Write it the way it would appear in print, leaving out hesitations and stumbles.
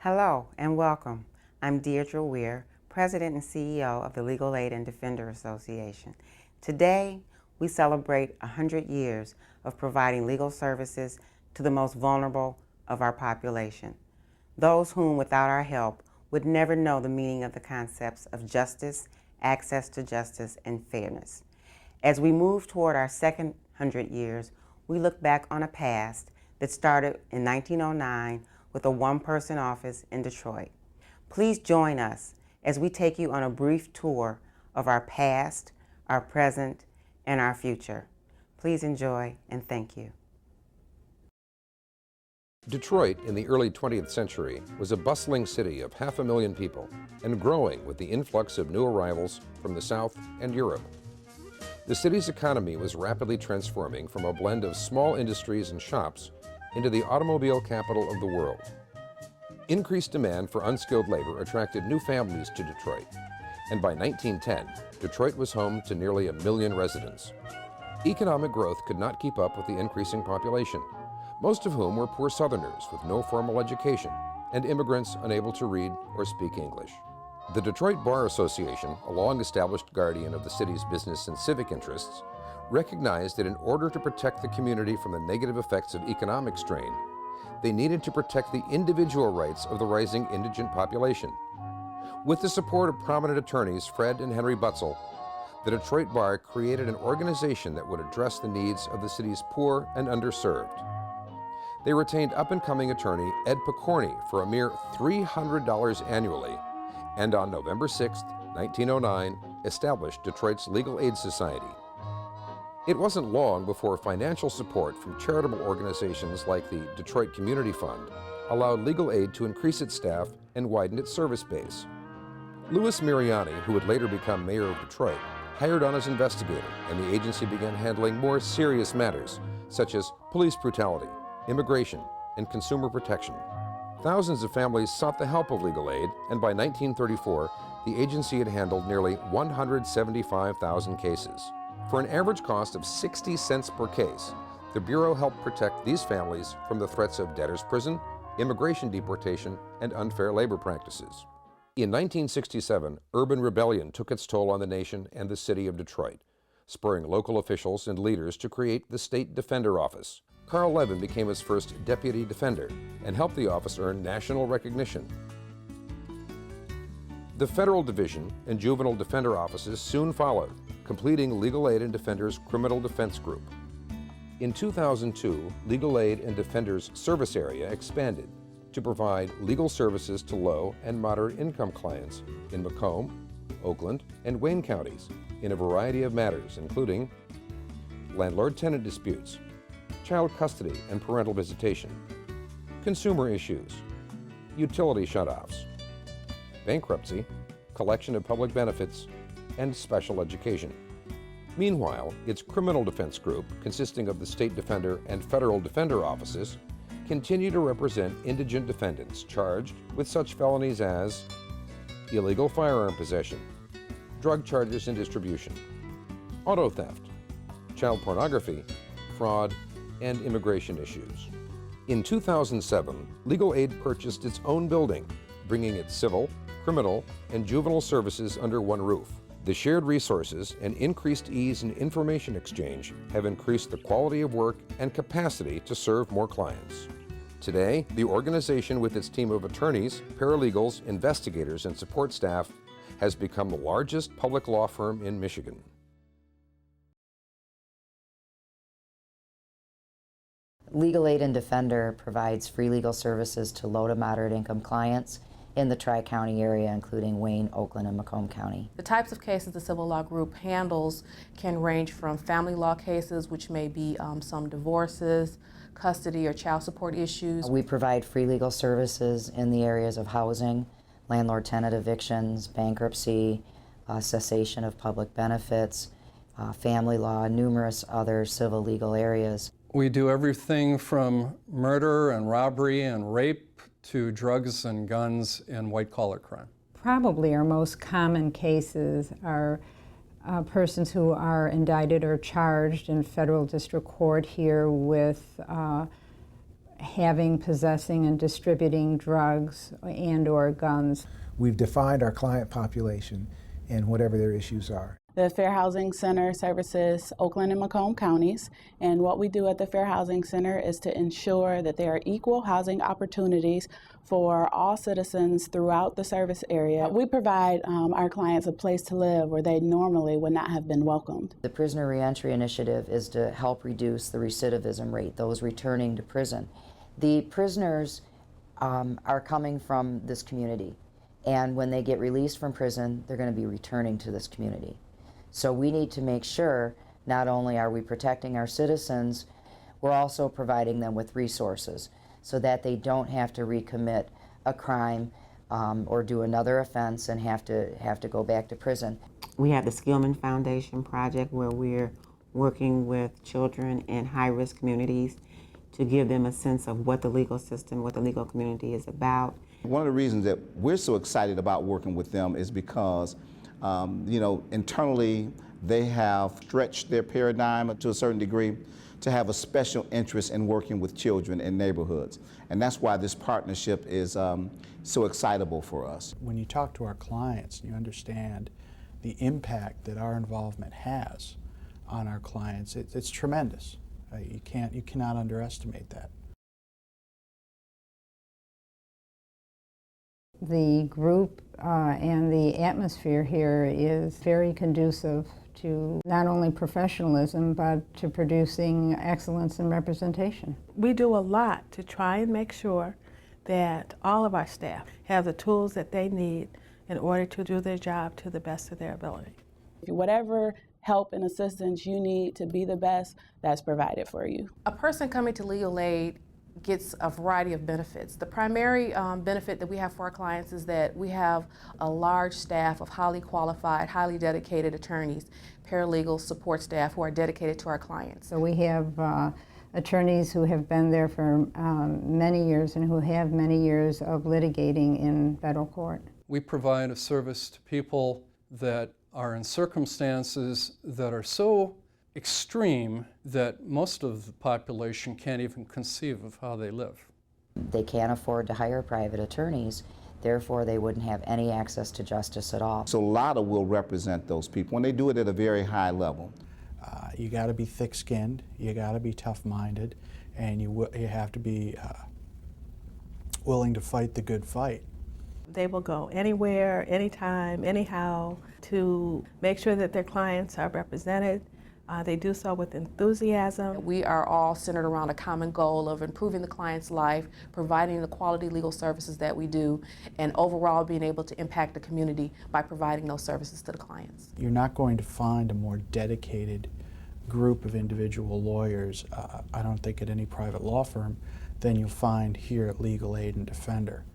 Hello and welcome. I'm Deirdre Weir, President and CEO of the Legal Aid and Defender Association. Today, we celebrate 100 years of providing legal services to the most vulnerable of our population, those whom, without our help, would never know the meaning of the concepts of justice, access to justice, and fairness. As we move toward our second 100 years, we look back on a past that started in 1909 with a one-person office in Detroit. Please join us as we take you on a brief tour of our past, our present, and our future. Please enjoy and thank you. Detroit in the early 20th century was a bustling city of 500,000 people and growing with the influx of new arrivals from the South and Europe. The city's economy was rapidly transforming from a blend of small industries and shops into the automobile capital of the world. Increased demand for unskilled labor attracted new families to Detroit, and by 1910, Detroit was home to nearly 1 million residents. Economic growth could not keep up with the increasing population, most of whom were poor Southerners with no formal education and immigrants unable to read or speak English. The Detroit Bar Association, a long-established guardian of the city's business and civic interests, recognized that in order to protect the community from the negative effects of economic strain, they needed to protect the individual rights of the rising indigent population. With the support of prominent attorneys Fred and Henry Butzel, the Detroit Bar created an organization that would address the needs of the city's poor and underserved. They retained up-and-coming attorney Ed Picorni for a mere $300 annually, and on November 6, 1909, established Detroit's Legal Aid Society. It wasn't long before financial support from charitable organizations like the Detroit Community Fund allowed legal aid to increase its staff and widen its service base. Louis Mariani, who would later become mayor of Detroit, hired on as investigator, and the agency began handling more serious matters, such as police brutality, immigration, and consumer protection. Thousands of families sought the help of legal aid, and by 1934, the agency had handled nearly 175,000 cases. For an average cost of 60 cents per case, the Bureau helped protect these families from the threats of debtor's prison, immigration deportation, and unfair labor practices. In 1967, urban rebellion took its toll on the nation and the city of Detroit, spurring local officials and leaders to create the State Defender Office. Carl Levin became its first deputy defender and helped the office earn national recognition. The Federal Division and Juvenile Defender offices soon followed, completing Legal Aid and Defender's Criminal Defense Group. In 2002, Legal Aid and Defender's service area expanded to provide legal services to low and moderate income clients in Macomb, Oakland, and Wayne counties in a variety of matters, including landlord-tenant disputes, child custody and parental visitation, consumer issues, utility shutoffs, bankruptcy, collection of public benefits, and special education. Meanwhile, its Criminal Defense Group, consisting of the State Defender and Federal Defender offices, continue to represent indigent defendants charged with such felonies as illegal firearm possession, drug charges and distribution, auto theft, child pornography, fraud, and immigration issues. In 2007, Legal Aid purchased its own building, bringing its civil, criminal, and juvenile services under one roof. The shared resources and increased ease in information exchange have increased the quality of work and capacity to serve more clients. Today, the organization with its team of attorneys, paralegals, investigators, and support staff has become the largest public law firm in Michigan. Legal Aid and Defender provides free legal services to low to moderate income clients in the Tri-County area, including Wayne, Oakland, and Macomb County. The types of cases the Civil Law Group handles can range from family law cases, which may be some divorces, custody or child support issues. We provide free legal services in the areas of housing, landlord-tenant evictions, bankruptcy, cessation of public benefits, family law, numerous other civil legal areas. We do everything from murder and robbery and rape to drugs and guns and white-collar crime. Probably our most common cases are persons who are indicted or charged in federal district court here with having, possessing, and distributing drugs and/or guns. We've defined our client population and whatever their issues are. The Fair Housing Center services Oakland and Macomb counties, and what we do at the Fair Housing Center is to ensure that there are equal housing opportunities for all citizens throughout the service area. We provide our clients a place to live where they normally would not have been welcomed. The Prisoner Reentry Initiative is to help reduce the recidivism rate, those returning to prison. The prisoners are coming from this community, and when they get released from prison, they're going to be returning to this community. So we need to make sure not only are we protecting our citizens, we're also providing them with resources so that they don't have to recommit a crime or do another offense and have to go back to prison. We have the Skillman Foundation project where we're working with children in high-risk communities to give them a sense of what the legal system, what the legal community is about. One of the reasons that we're so excited about working with them is because internally they have stretched their paradigm to a certain degree to have a special interest in working with children in neighborhoods. And that's why this partnership is so excitable for us. When you talk to our clients, you understand the impact that our involvement has on our clients. It's tremendous. You cannot underestimate that. The group and the atmosphere here is very conducive to not only professionalism, but to producing excellence in representation. We do a lot to try and make sure that all of our staff have the tools that they need in order to do their job to the best of their ability. Whatever help and assistance you need to be the best, that's provided for you. A person coming to legal aid gets a variety of benefits. The primary benefit that we have for our clients is that we have a large staff of highly qualified, highly dedicated attorneys, paralegals, support staff who are dedicated to our clients. So we have attorneys who have been there for many years and who have many years of litigating in federal court. We provide a service to people that are in circumstances that are so extreme that most of the population can't even conceive of how they live. They can't afford to hire private attorneys, therefore they wouldn't have any access to justice at all. So LADA will represent those people, and they do it at a very high level. You got to be thick-skinned, you got to be tough-minded, and you have to be willing to fight the good fight. They will go anywhere, anytime, anyhow to make sure that their clients are represented. They do so with enthusiasm. We are all centered around a common goal of improving the client's life, providing the quality legal services that we do, and overall being able to impact the community by providing those services to the clients. You're not going to find a more dedicated group of individual lawyers, I don't think at any private law firm, than you'll find here at Legal Aid and Defender.